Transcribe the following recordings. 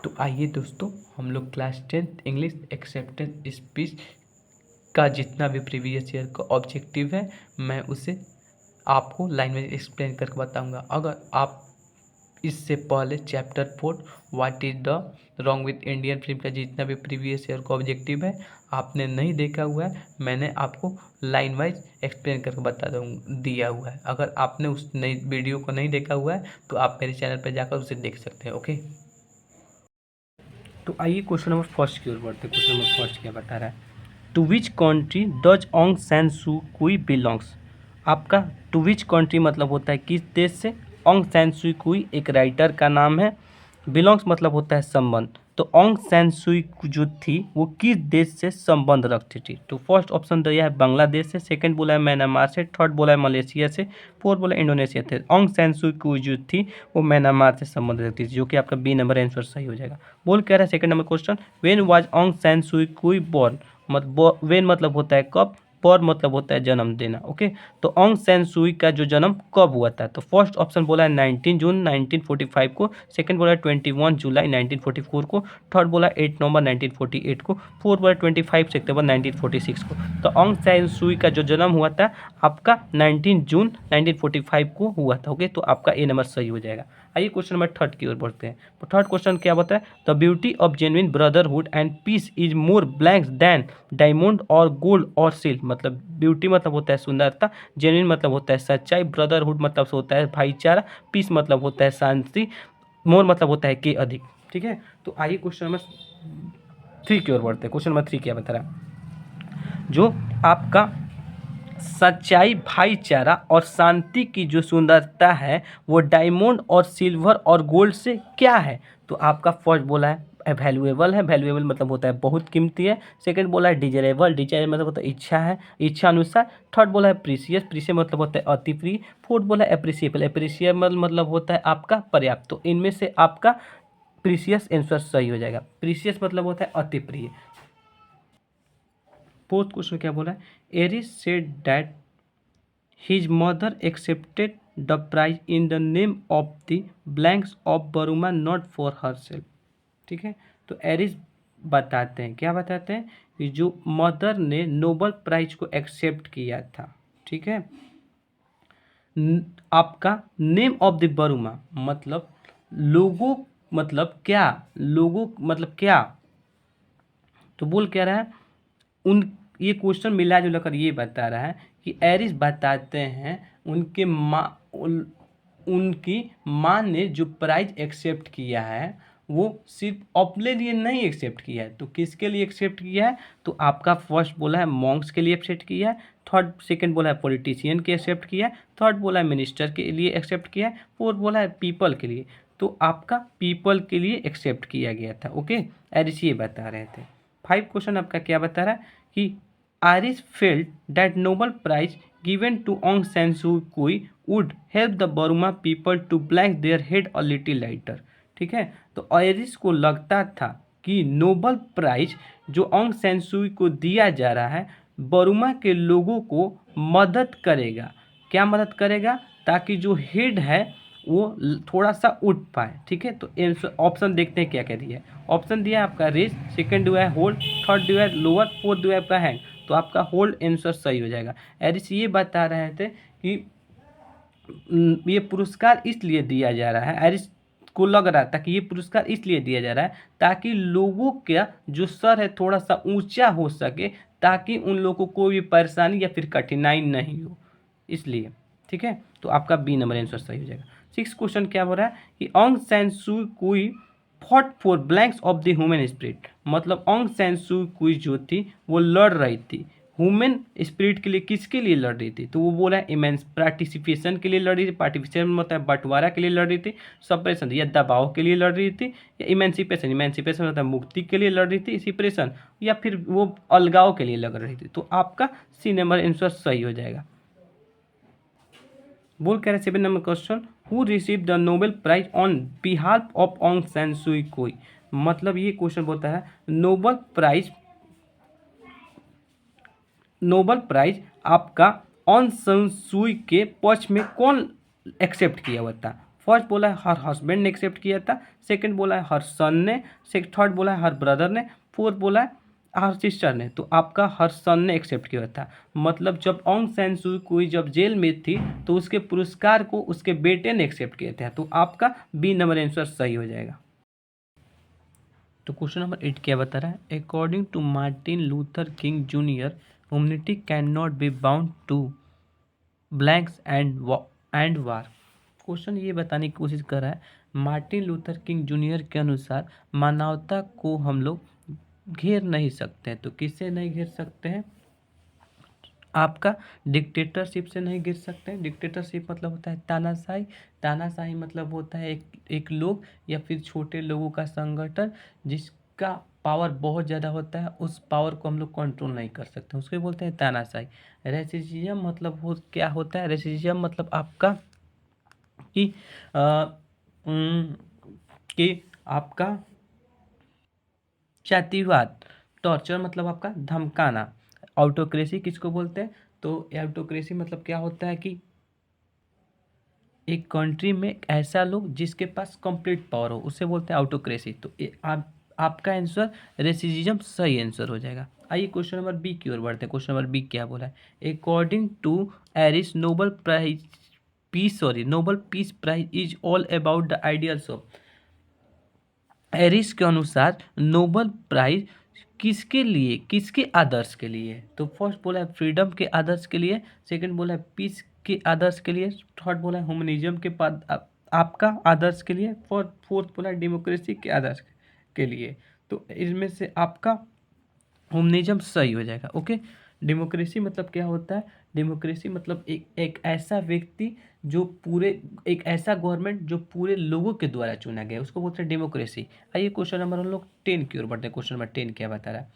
तो आइए दोस्तों, हम लोग class 10th English acceptance speech का जितना भी प्रीवियस ईयर का ऑब्जेक्टिव है मैं उसे आपको लाइन में एक्सप्लेन करके बताऊंगा। अगर आप इससे पहले chapter 4 what is the wrong with Indian film का जितना भी प्रीवियस ईयर का ऑब्जेक्टिव है आपने नहीं देखा हुआ है, मैंने आपको लाइन वाइज एक्सप्लेन करके दिया हुआ है। अगर आपने उस नई वीडियो को नहीं देखा हुआ है तो आप मेरे चैनल पर जाकर उसे देख सकते हैं। ओके, तो आइए क्वेश्चन नंबर फर्स्ट की ओर बढ़ते हैं। क्वेश्चन नंबर फर्स्ट क्या बता रहा है? To which country does Aung San Suu Kyi belongs. आपका टू विच कंट्री मतलब होता है किस देश से। ऑन्ग सैन सू कुई एक राइटर का नाम है। बिलोंग्स मतलब होता है संबंध। तो ऑन्ग सैन सू जो थी वो किस देश से संबंध रखती थी। तो फर्स्ट ऑप्शन दिया है बांग्लादेश से, सेकंड बोला है म्यांमार से, थर्ड बोला है मलेशिया से, फोर्थ बोला इंडोनेशिया से। ऑन्ग सैन सू कुई जो थी वो म्यांमार से संबंध रखती थी, जो कि आपका बी नंबर आंसर सही हो जाएगा। बोल कह रहा है second number question, when was Aung San Suu Kyi born. When मतलब होता है कब, पर मतलब होता है जन्म देना। ओके, तो ऑन्ग सैन सुई का जो जन्म कब हुआ था। तो फर्स्ट ऑप्शन बोला है 19 जून 1945 को, सेकंड बोला है 21 जुलाई 1944 को, थर्ड बोला 8 नवंबर 1948 को, फोर्थ बोला 25 सितंबर 1946 को। तो ऑन्ग सैन सुई का जो जन्म हुआ था आपका 19 जून 1945 को हुआ था। ओके, तो आपका ए नंबर सही हो जाएगा। आइए क्वेश्चन नंबर थर्ड की ओर बढ़ते हैं। तो थर्ड क्वेश्चन क्या बताए? The beauty of genuine brotherhood and peace is more blank than diamond और गोल्ड और सिल्क। मतलब ब्यूटी मतलब होता है सुंदरता, जेन्युइन मतलब होता है सच्चाई, ब्रदरहुड मतलब होता है भाईचारा, पीस मतलब होता है शांति, मोर मतलब होता है कि अधिक। ठीक है, तो आइए क्वेश्चन नंबर 3 की ओर बढ़ते हैं। क्वेश्चन नंबर 3 क्या बता रहा है? जो आपका सच्चाई, भाईचारा और शांति की जो सुंदरता है वो डायमंड और सिल्वर और गोल्ड से क्या है। तो आपका फर्स्ट बोला है वैल्यूएबल है, वैल्यूएबल मतलब होता है बहुत कीमती है। सेकंड बोला है डिजायरेबल, डिजायर मतलब होता है इच्छा है, इच्छा अनुसार। थर्ड बोला है प्रीसियस, प्रीसियस मतलब होता है अति प्रिय। फोर्थ बोला है एप्रिसिएबल, एप्रिसिएबल मतलब होता है आपका पर्याप्त। तो इनमें से आपका प्रीसियस आंसर सही हो जाएगा। प्रीसियस मतलब होता है अति प्रिय। फोर्थ क्वेश्चन क्या बोला है? Aris said that his mother accepted the prize in the name of the blanks of Burma not for herself. ठीक है, तो एरिस बताते हैं, क्या बताते हैं कि जो मदर ने नोबल प्राइज को एक्सेप्ट किया था। ठीक है, आपका नेम ऑफ द बरूमा मतलब लोगों, मतलब क्या, लोगों मतलब क्या। तो बोल क्या रहा है उन, ये क्वेश्चन मिला जुला कर ये बता रहा है कि एरिस बताते हैं उनके माँ उनकी माँ ने जो प्राइज एक्सेप्ट किया है वो सिर्फ अपने लिए नहीं एक्सेप्ट किया है। तो किसके लिए एक्सेप्ट किया है? तो आपका फर्स्ट बोला है मॉन्क्स के लिए एक्सेप्ट किया है, थर्ड सेकंड बोला है पॉलिटिशियन के एक्सेप्ट किया है, थर्ड बोला है मिनिस्टर के लिए एक्सेप्ट किया है, फोर्थ बोला है पीपल के लिए। तो आपका पीपल के लिए एक्सेप्ट किया गया था। ओके, एरिस ये बता रहे थे। 5 क्वेश्चन आपका क्या बता रहा है कि Aris felt that Nobel prize given to Aung San Suu Kyi would help the Burma people to blank their head a little lighter. ठीक है, तो आरिस को लगता था कि नोबल प्राइज जो ऑन्ग सैन सू को दिया जा रहा है बर्मा के लोगों को मदद करेगा। क्या मदद करेगा? ताकि जो हेड है वो थोड़ा सा उठ पाए। ठीक है, तो ऑप्शन देखते हैं क्या क्या दिया है। ऑप्शन दिया है आपका रेस, सेकंड दिया है होल्ड, थर्ड दिया है लोअर, फोर्थ दिया है आपका हैंग। तो आपका होल्ड आंसर सही हो जाएगा। एरिस ये बता रहे थे कि ये पुरस्कार इसलिए दिया जा रहा है, एरिस को लग रहा था कि ये पुरस्कार इसलिए दिया जा रहा है ताकि लोगों का जो सर है थोड़ा सा ऊंचा हो सके, ताकि उन लोगों को कोई भी परेशानी या फिर कठिनाई नहीं हो, इसलिए। ठीक है, तो आपका बी नंबर आंसर सही हो जाएगा। 6 क्वेश्चन क्या हो रहा है कि ऑन्ग सैन सू कुई fought for blanks of the human spirit. मतलब ऑन्ग सैन सू कुई जो थी वो लड़ रही थी ह्यूमन स्पिरिट के लिए। किसके लिए लड़ रही थी? तो वो बोला इमेंस पार्टिसिपेशन के लिए लड़ रही थी, पार्टिसिपेशन मतलब बंटवारा के लिए लड़ रही थी, सप्रेशन या दबाव के लिए लड़ रही थी, या इमेंसिपेशन, इमेंसिपेशन मतलब मुक्ति के लिए लड़ रही थी, सिपरेशन या फिर वो अलगाव के लिए लड़ रही थी। तो आपका सी नंबर आंसर सही हो जाएगा। बोल कह रहे 7 number question, who receive the Nobel prize on behalf of Aung San Suu Kyi. मतलब ये क्वेश्चन बोलता है नोबल प्राइज आपका ऑन सन सुई के पक्ष में कौन एक्सेप्ट किया हुआ था। फर्स्ट बोला है हर हस्बैंड ने एक्सेप्ट किया था, सेकंड बोला है हर सन ने, थर्ड बोला है हर ब्रदर ने, फोर्थ बोला है हर सिस्टर ने। तो आपका हर सन ने एक्सेप्ट किया था। मतलब जब ऑन्ग सैन सू कोई जब जेल में थी तो उसके पुरस्कार को उसके बेटे ने एक्सेप्ट किया था। तो आपका बी नंबर आंसर सही हो जाएगा। तो क्वेश्चन नंबर 8 क्या बता रहा है, according to Martin Luther King junior humanity can not be bound to blanks and war. Question ये बताने की कोशिश कर रहा है, मार्टिन लूथर किंग जूनियर के अनुसार मानवता को हम लोग घेर नहीं सकते। तो किससे नहीं घेर सकते हैं, आपका डिक्टेटरशिप से नहीं गिर सकते हैं। डिक्टेटरशिप मतलब होता है तानाशाही, तानाशाही मतलब होता है एक लोग या फिर छोटे लोगों का संगठन जिसका पावर बहुत ज़्यादा होता है, उस पावर को हम लोग कंट्रोल नहीं कर सकते, उसको बोलते हैं तानाशाही। रेसिज्म मतलब क्या होता है, रेसिज्म मतलब आपका कि अ, उम, कि आपका जातिवाद, टॉर्चर मतलब आपका धमकाना। ऑटोक्रेसी किसको बोलते हैं, तो ऑटोक्रेसी मतलब क्या होता है कि एक कंट्री में ऐसा लोग जिसके पास कंप्लीट पावर हो, उसे बोलते हैं ऑटोक्रेसी। तो आपका आंसर रेसिज्म सही आंसर हो जाएगा। आइए क्वेश्चन नंबर बी की ओर बढ़ते हैं। क्वेश्चन नंबर बी क्या बोला है, according to Aris Nobel peace prize is all about the ideals of. Aris के अनुसार नोबल प्राइज किसके लिए, किसके आदर्श के लिए है। तो फर्स्ट बोला है फ्रीडम के आदर्श के लिए, सेकंड बोला है पीस के आदर्श के लिए, थर्ड बोला है ह्यूमनिज्म के आपका आदर्श के लिए, फोर्थ बोला है डेमोक्रेसी के आदर्श के लिए। तो इसमें से आपका ह्यूमनिज्म सही हो जाएगा। ओके, डेमोक्रेसी मतलब क्या होता है, डेमोक्रेसी मतलब एक ऐसा व्यक्ति जो पूरे, एक ऐसा गवर्नमेंट जो पूरे लोगों के द्वारा चुना गया, उसको बोलते हैं डेमोक्रेसी। आइए क्वेश्चन नंबर हम लोग 10 की ओर बढ़ते हैं। क्वेश्चन नंबर 10 क्या बता रहा है,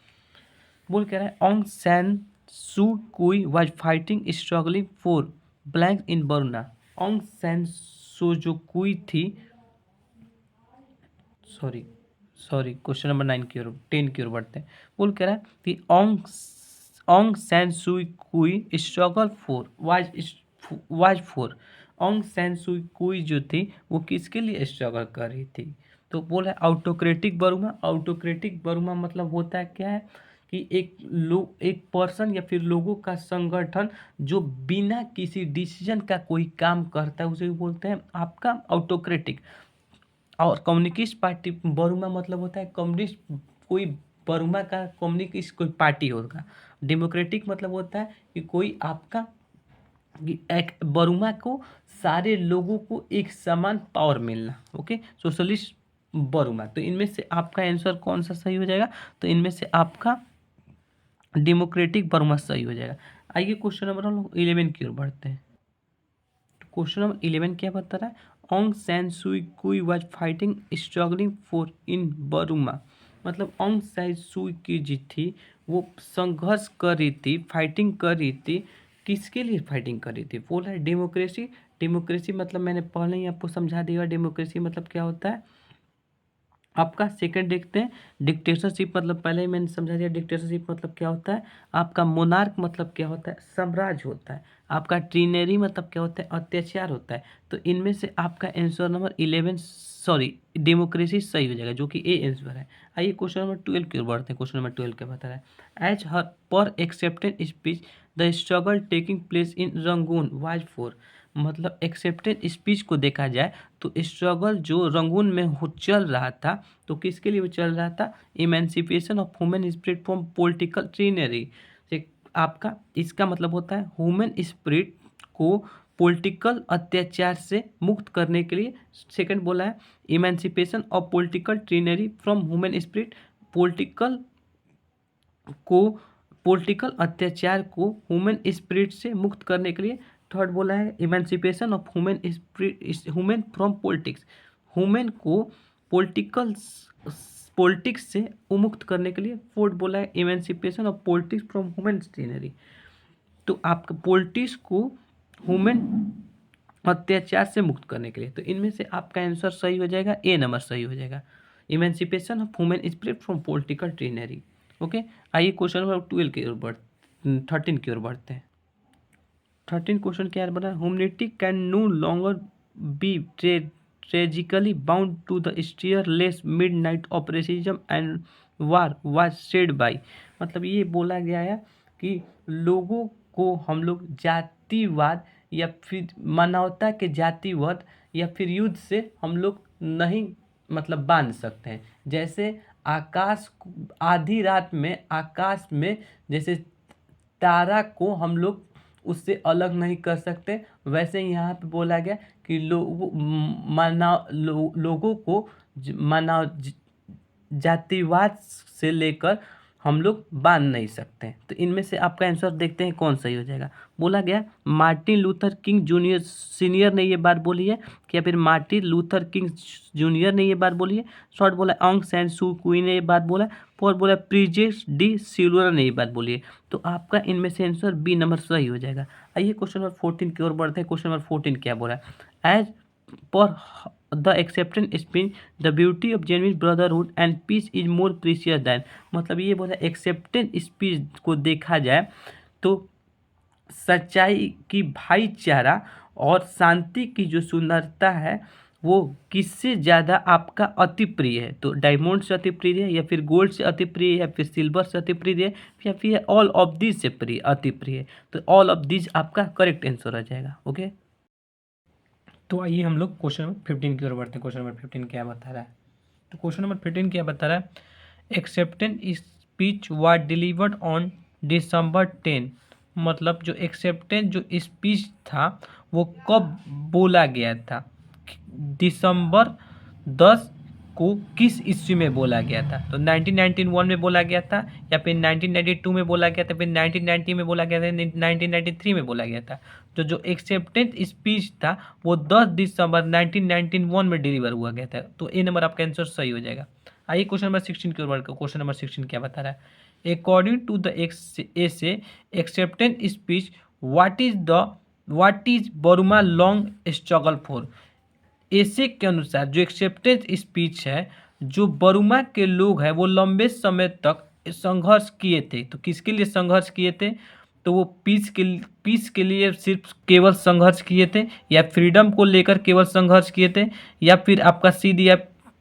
बोल कह रहा है ऑन्ग San Suu Kyi was fighting struggling for blank in Burma. Aung San Suu जो कुई थी, सॉरी सॉरी क्वेश्चन नंबर 9 की ओर 10 की ओर बढ़ते हैं। बोल कह रहा है कि ऑन्ग San Suu Kyi struggle for was for. Aung San Suu Kyi जो थी वो किसके लिए स्ट्रगल कर रही थी, तो बोल रहा है ऑटोक्रेटिक बर्मा। ऑटोक्रेटिक बर्मा मतलब होता है क्या है कि एक पर्सन या फिर लोगों का संगठन जो बिना किसी डिसीजन का कोई काम करता है, उसे बोलते हैं आपका ऑटोक्रेटिक। और कम्युनिस्ट पार्टी बर्मा मतलब होता है कम्युनिस्ट, कोई बर्मा का कम्युनिस्ट कोई पार्टी होगा। डेमोक्रेटिक मतलब होता है कि कोई आपका कि एक बर्मा को सारे लोगों को एक समान पावर मिलना। Okay, socialist Burma. तो इनमें से आपका आंसर कौन सा सही हो जाएगा, तो इनमें से आपका डेमोक्रेटिक बर्मा सही हो जाएगा। आइए क्वेश्चन नंबर हम लोग 11 की ओर बढ़ते हैं। क्वेश्चन नंबर 11 क्या बता रहा है, ऑन्ग San Suu Kyi was fighting struggling for in Burma. मतलब ऑन्ग सैन सुई की जी थी वो संघर्ष कर रही थी, फाइटिंग कर रही थी, किसके लिए फाइटिंग कर रही थी, बोला है डेमोक्रेसी। डेमोक्रेसी मतलब मैंने पहले ही आपको समझा दिया, डेमोक्रेसी मतलब क्या होता है आपका। सेकंड देखते हैं डिक्टेटरशिप, मतलब पहले ही मैंने समझा दिया डिक्टेटरशिप मतलब क्या होता है आपका। मोनार्क मतलब क्या होता है, साम्राज्य होता है आपका। ट्रिनरी मतलब क्या होता है, अत्याचार होता है। तो इनमें से आपका आंसर नंबर 11 सॉरी डेमोक्रेसी सही हो जाएगा, जो कि ए आंसर है। आइए क्वेश्चन नंबर 12 की ओर बढ़ते हैं। क्वेश्चन नंबर 12 क्या बता रहा है, एज हर पर accepted speech the struggle taking place in Rangoon was for. मतलब एक्सेप्टेड स्पीच को देखा जाए तो स्ट्रगल जो रंगून में चल रहा था, तो किसके लिए चल रहा था, emancipation of human spirit from political tyranny. आपका इसका मतलब होता है ह्यूमन स्पिरिट को पॉलिटिकल अत्याचार से मुक्त करने के लिए। सेकंड बोला है emancipation of political tyranny from human spirit, political को पॉलिटिकल अत्याचार को ह्यूमन स्पिरिट से मुक्त करने के लिए। थर्ड बोला है emancipation of human spirit, human from politics, human को पॉलिटिकल पॉलिटिक्स से उन्मुक्त करने के लिए। फोर्थ बोला है emancipation of politics from human स्टीनरी। तो आपका पॉलिटिक्स को ह्यूमन अत्याचार से मुक्त करने के लिए। तो इनमें से आपका आंसर सही हो जाएगा, ए नंबर सही हो जाएगा, emancipation of human spirit from political tyranny. Okay, आइए क्वेश्चन नंबर 12 की ओर 13 की ओर बढ़ते हैं। 13 क्वेश्चन क्या बना, humanity can no longer be tread tragically bound to the starless midnight operation and war was said by. मतलब ये बोला गया है कि लोगों को हम लोग जातिवाद या फिर मानवता के जातिवाद या फिर युद्ध से हम लोग नहीं मतलब बांध सकते हैं। जैसे आधी रात में आकाश में जैसे तारा को हम लोग उससे अलग नहीं कर सकते, वैसे यहाँ पे बोला गया कि लोगों को मानव जातिवाद से लेकर हम लोग बांध नहीं सकते। तो इनमें से आपका आंसर देखते हैं कौन सही हो जाएगा। बोला गया Martin Luther King junior senior ने ये बात बोली है कि या फिर मार्टिन लूथर किंग जूनियर ने ये बात बोली है। शॉर्ट बोला ऑंग सैन सू क्वी ने ये बात बोला। फोर बोला प्रीजेस डी सिल्वर ने ये बात बोली है। तो आपका इनमें से आंसर बी नंबर सही हो जाएगा। आइए क्वेश्चन नंबर 14 की ओर बढ़ते हैं। क्वेश्चन नंबर 14 क्या बोला है? As per the acceptance speech the beauty of genuine brotherhood and peace is more precious than. मतलब ये बोला एक्सेप्टेंस स्पीच को देखा जाए तो सच्चाई की भाईचारा और शांति की जो सुंदरता है वो किससे ज़्यादा आपका अति प्रिय है? तो डायमंड से अति प्रिय है या फिर गोल्ड से अति प्रिय है या फिर सिल्वर से अति प्रिय है या फिर ऑल ऑफ दिस से अति प्रिय है? तो ऑल ऑफ दिस आपका करेक्ट आंसर आ जाएगा। ओके, तो आइए हम लोग क्वेश्चन नंबर 15 की ओर बढ़ते हैं। क्वेश्चन नंबर 15 क्या बता रहा है? तो क्वेश्चन नंबर 15 क्या बता रहा है? Acceptance speech was delivered on December 10। मतलब जो एक्सेप्टेंस जो स्पीच था वो कब बोला गया था? दिसंबर 10 को किस ईस्वी में बोला गया था? तो 1991 में बोला गया था या फिर 1992 में बोला गया था, फिर 1990 में बोला गया था, 1993 में बोला गया था। जो एक्सेप्टेंस स्पीच था वो 10 दिसंबर 1991 में डिलीवर हुआ गया था। तो ए नंबर आपका आंसर सही हो जाएगा। आइए क्वेश्चन नंबर 16 की ओर बढ़कर क्वेश्चन नंबर 16 क्या बता रहा है? According to the essay acceptance speech what is Burma long struggle for. ऐसे के अनुसार जो एक्सेप्टेंस स्पीच है जो बर्मा के लोग हैं वो लंबे समय तक संघर्ष किए थे। तो किसके लिए संघर्ष किए थे? तो वो पीस के लिए सिर्फ केवल संघर्ष किए थे या फ्रीडम को लेकर केवल संघर्ष किए थे या फिर आपका सीधी या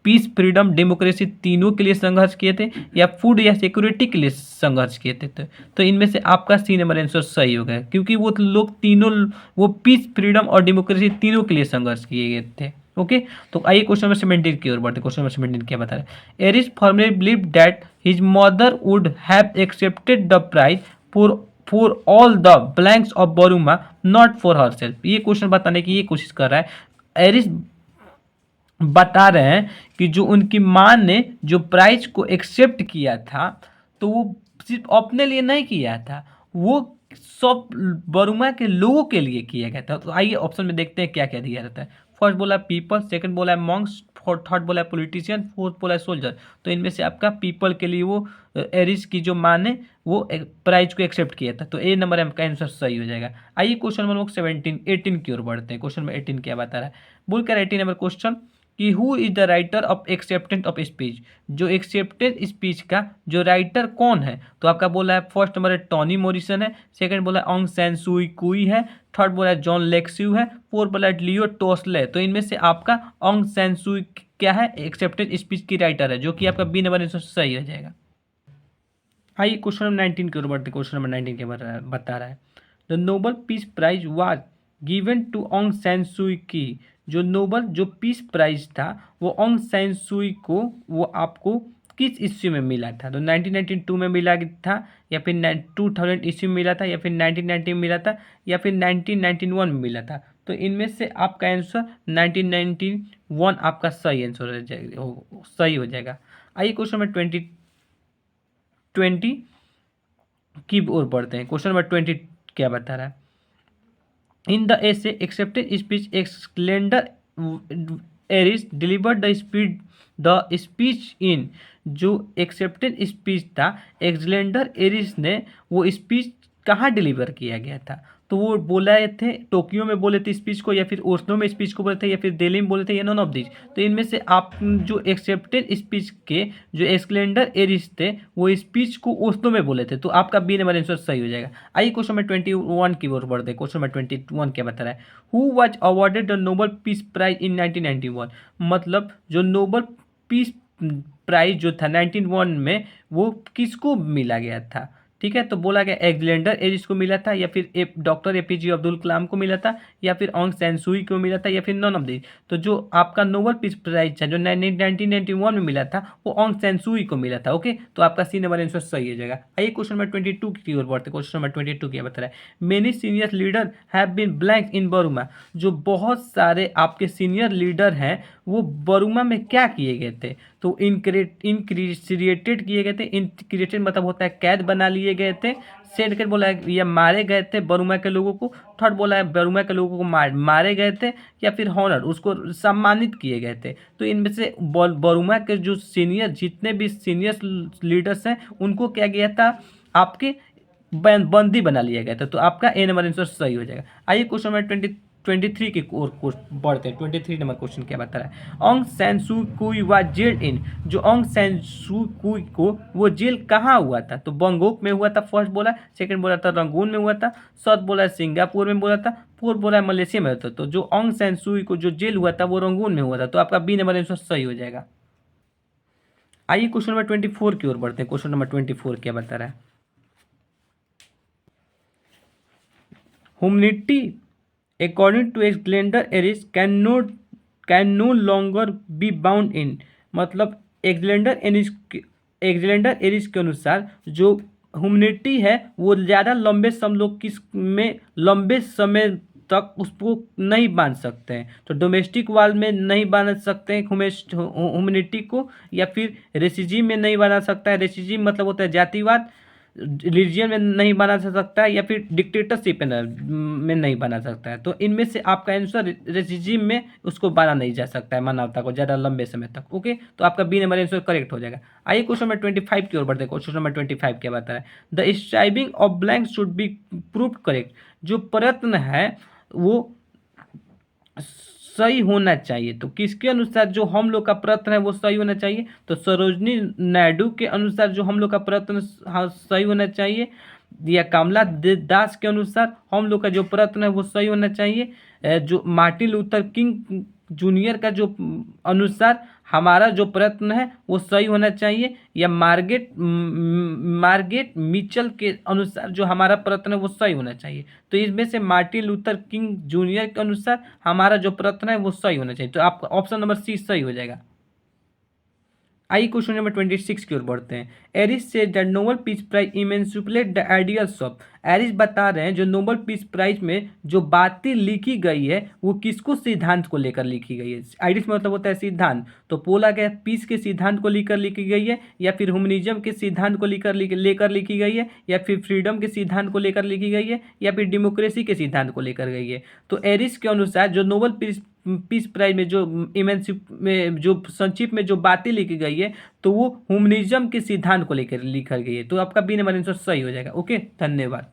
पीस फ्रीडम डेमोक्रेसी तीनों के लिए संघर्ष किए थे या फूड या सिक्योरिटी के लिए संघर्ष किए थे? तो इनमें से आपका सी नंबर आंसर सही हो गया क्योंकि वो लोग तीनों वो पीस फ्रीडम और डेमोक्रेसी तीनों के लिए संघर्ष किए गए थे। ओके, तो आइए क्वेश्चन नंबर 17 की ओर बढ़ते। क्वेश्चन नंबर 17 क्या बता रहे हैं? Aris firmly believe that his mother would have accepted the prize for all the blanks of Burma not for herself. ये क्वेश्चन बताने की ये कोशिश कर रहा है। एरिस बता रहे हैं कि जो उनकी माँ ने जो प्राइज को एक्सेप्ट किया था तो वो सिर्फ अपने लिए नहीं किया था, वो सब बर्मा के लोगों के लिए किया गया था। तो आइए ऑप्शन में देखते हैं क्या क्या दिया जाता है। फर्स्ट बोला पीपल, सेकंड बोला मॉन्क्स, थर्ड बोला पॉलिटिशियन, फोर्थ बोला सोल्जर। तो इनमें से आपका पीपल के लिए वो एरिस की जो माँ ने वो प्राइज को एक्सेप्ट किया था। तो ए नंबर आपका आंसर सही हो जाएगा। आइए क्वेश्चन नंबर 18 की ओर बढ़ते हैं। क्वेश्चन नंबर 18 क्या बता रहा है? बोल कर 18 नंबर क्वेश्चन कि who is the writer of acceptance of speech. जो एक्सेप्टेंस स्पीच का जो राइटर कौन है? तो आपका बोला है फर्स्ट नंबर है टॉनी मॉरिसन है, सेकंड बोला है ऑंग सैन सुई कुई है, थर्ड बोला है जॉन लेक्स्यू है, फोर्थ बोला है लियो टोस्ले। तो इनमें से आपका ऑंग सैन सुई क्या है? एक्सेप्टेंस स्पीच की राइटर है, जो कि आपका बी नंबर आंसर सही हो जाएगा। आइए क्वेश्चन नंबर 19 के ओर बढ़ते। क्वेश्चन नंबर 19 के बता रहा है the Nobel peace prize was given to Aung San Suu Kyi. जो नोबल जो पीस प्राइज था वो ऑंग सैन सुई को वो आपको किस ईस्वी में मिला था? तो 1992 में मिला था या फिर 2000 ईस्वी में मिला था या फिर 1990 में मिला था या फिर 1991 में मिला था? तो इनमें से आपका आंसर 1991 आपका सही आंसर सही हो जाएगा। आइए क्वेश्चन नंबर 20 की ओर बढ़ते हैं। क्वेश्चन नंबर 20 क्या बता रहा है? In the essay acceptance speech Alexander Aris delivered the speech in. जो एक्सेप्टेंस स्पीच था एक्सलेंडर एरिस ने वो स्पीच कहाँ डिलीवर किया गया था? तो वो बोले थे टोक्यो में बोले थे स्पीच को, या फिर ओस्लो में स्पीच को बोले थे, या फिर दिल्ली में बोले थे, या नॉन ऑफ दिस। तो इनमें से आप जो एक्सेप्टेड स्पीच के जो एस्केलेंडर एरिस थे वो स्पीच को ओस्लो में बोले थे, तो आपका बी नंबर आंसर सही हो जाएगा। आइए क्वेश्चन नंबर 21 की ओर बढ़ते हैं। क्वेश्चन नंबर 21 क्या बता रहा है, who was awarded the Nobel peace prize in 1991। मतलब जो नोबेल पीस प्राइज जो था 1991 में वो किसको मिला गया था। ठीक है, तो बोला गया एलेक्जेंडर एरिस को मिला था, या फिर डॉक्टर एपीजे अब्दुल कलाम को मिला था, या फिर ऑन्ग सैन सुई को मिला था, या फिर नॉन ऑफ दिस। तो जो आपका नोबेल पीस प्राइज था जो 1991 में मिला था वो ऑन्ग सैन सुई को मिला था। ओके, तो आपका सी नंबर आंसर सही हो जाएगा। आइए क्वेश्चन नंबर 22 की ओर बढ़ते। क्वेश्चन नंबर 22 क्या बता रहा है, many senior leader have been blank in Burma. जो बहुत सारे आपके सीनियर लीडर हैं वो बरूमा में क्या किए गए थे, तो इनक्रिएटेड किए गए थे। इनक्रिएटेड मतलब होता है कैद बना लिए गए थे। सेकंड बोला है या मारे गए थे बरूमा के लोगों को। थर्ड बोला है बरूमा के लोगों को मारे गए थे, या फिर हॉनर उसको सम्मानित किए गए थे। तो इनमें से बरूमा के जो सीनियर जितने भी सीनियर लीडर्स हैं उनको क्या गया था, आपके बंदी बना लिया गया था। तो आपका ए नंबर आंसर सही हो जाएगा। आइए क्वेश्चन नंबर 23 की ओर बढ़ते हैं। 23 नंबर क्वेश्चन क्या बता रहा है, ऑन्ग San Suu Kyi was gelled इन। जो ऑन्ग सैन सू कुई को वो जेल कहाँ हुआ था, तो बंगकोक में हुआ था फर्स्ट बोला, सेकंड बोला था रंगून में हुआ था, साउथ बोला सिंगापुर में बोला था, फोर्थ बोला मलेशिया में होता। तो जो ऑन्ग सैन सू को जो जेल हुआ था वो रंगून में हुआ था। तो आपका बी नंबर आंसर सही हो जाएगा। आइए क्वेश्चन नंबर 24 की ओर बढ़ते हैं। क्वेश्चन नंबर 24 क्या बता रहा है, humanity according to Alexander Aris can no longer be bound in। मतलब एलेक्जेंडर एरिस के अनुसार जो ह्यूमैनिटी है वो ज़्यादा लंबे समय तक उसको नहीं बांध सकते हैं। तो डोमेस्टिक वार में नहीं बांध सकते हैं ह्यूमैनिटी को, या फिर रेसिज्म में नहीं बना सकता है। रेसिज्म मतलब होता है जातिवाद, रिलीजियन में नहीं बना सकता है, या फिर डिक्टेटरशिप में नहीं बना सकता है। तो इनमें से आपका आंसर रेजिम में उसको बना नहीं जा सकता है मानवता को ज़्यादा लंबे समय तक। ओके, तो आपका बी नंबर आंसर करेक्ट हो जाएगा। आइए क्वेश्चन नंबर 25 की ओर बढ़ते हैं। क्वेश्चन नंबर 25 क्या बता रहा है, the striving of blank should be proved correct. जो प्रयत्न है वो सही होना चाहिए। तो किसके अनुसार जो हम लोग का प्रयत्न है वो सही होना चाहिए, तो सरोजनी नायडू के अनुसार जो हम लोग का प्रयत्न सही होना चाहिए, या कमला दास के अनुसार हम लोग का जो प्रयत्न है वो सही होना चाहिए, जो मार्टिन लूथर किंग जूनियर का जो अनुसार हमारा जो प्रयत्न है वो सही होना चाहिए, या मार्गेट मिचल के अनुसार जो हमारा प्रयत्न है वो सही होना चाहिए। तो इसमें से मार्टिन लूथर किंग जूनियर के अनुसार हमारा जो प्रयत्न है वो सही होना चाहिए। तो आपका ऑप्शन नंबर सी सही हो जाएगा। आइए क्वेश्चन नंबर 26 की ओर बढ़ते हैं। Aris say the Nobel peace prize emancipate the ideals of. Aris बता रहे हैं जो नोबेल पीस प्राइज में जो बातें लिखी गई है वो किसको सिद्धांत को लेकर लिखी गई है। आइडियल्स मतलब होता है सिद्धांत। तो बोला गया पीस के सिद्धांत को लेकर लिखी गई है, या फिर ह्यूमनिज्म के सिद्धांत को लेकर लिखी गई है, या फिर फ्रीडम के सिद्धांत को लेकर लिखी गई है, या फिर डेमोक्रेसी के सिद्धांत को लेकर गई है। तो एरिस के अनुसार जो नोबेल पीस प्राइज में जो में जो संक्षिप्त में जो बातें लिखी गई है तो वो ह्यूमनिज्म के सिद्धांत को लेकर लिखा गई है। तो आपका बी नंबर आंसर सही हो जाएगा। ओके, धन्यवाद।